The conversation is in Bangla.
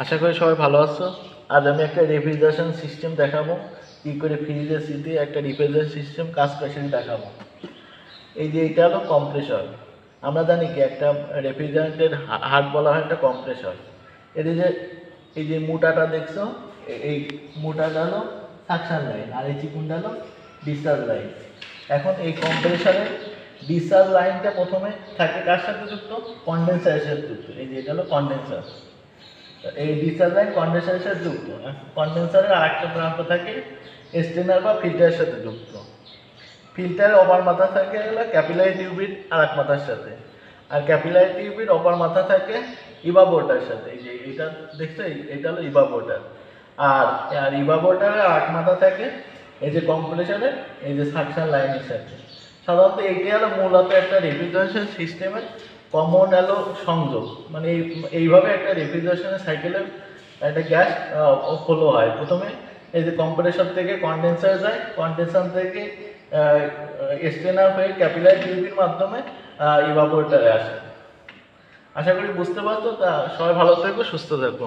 আশা করি সবাই ভালো আছো। আজ আমি একটা রেফ্রিজারেশন সিস্টেম দেখাবো, কী করে ফ্রিজের সিটে একটা রেফ্রিজারেশন সিস্টেম কাজ করে সেটা দেখাবো। এই যে এটা হলো কম্প্রেসর। আমরা জানি কি একটা রেফ্রিজারেন্টের হার্ট বলা হয় একটা কম্প্রেসর। এই যে মোটাটা দেখছো, এই মোটাটা হলো সাকশন লাইন, আর এই চিকুনটা হলো ডিসচার্জ লাইন। এখন এই কম্প্রেসরের ডিসচার্জ লাইনটা প্রথমে থাকে কার সাথে যুক্ত? কন্ডেন্সারের সাথে যুক্ত। এই যে এটা হলো কন্ডেন্সার। এই ডিসচার্জ লাইন কন্ডেন্সারের সাথে যুক্ত। কন্ডেন্সারের আরেকটা প্রান্ত থাকে স্টেনার বা ফিল্টারের সাথে যুক্ত। ফিল্টারের অপার মাথা থাকে হলো ক্যাপিলারি টিউবের আর এক মাথার সাথে, আর ক্যাপিলারি টিউবের অপার মাথা থাকে ইভাপোরেটরের সাথে। এই যে এটা দেখছো, এটা হলো ইভাপোরেটর। আর আর ইভাপোরেটরের আর এক মাথা থাকে এই যে কম্প্রেসরের এই যে সাকশন লাইনের সাথে। সাধারণত এইটাই হলো মূলত একটা রেফ্রিজারেশন সিস্টেমের কমন হলো সংযোগ। মানে এইভাবে একটা রেফ্রিজারেশনের সাইকেলের একটা গ্যাস ফ্লো হয়। প্রথমে এই যে কম্প্রেসর থেকে কন্ডেন্সার যায়, কন্ডেন্সার থেকে স্টেনার হয়ে ক্যাপিলারি টিউবের মাধ্যমে ইভাপোরেটরে আসে। আশা করি বুঝতে পারছো। তা সবাই ভালো থাকো, সুস্থ থাকো।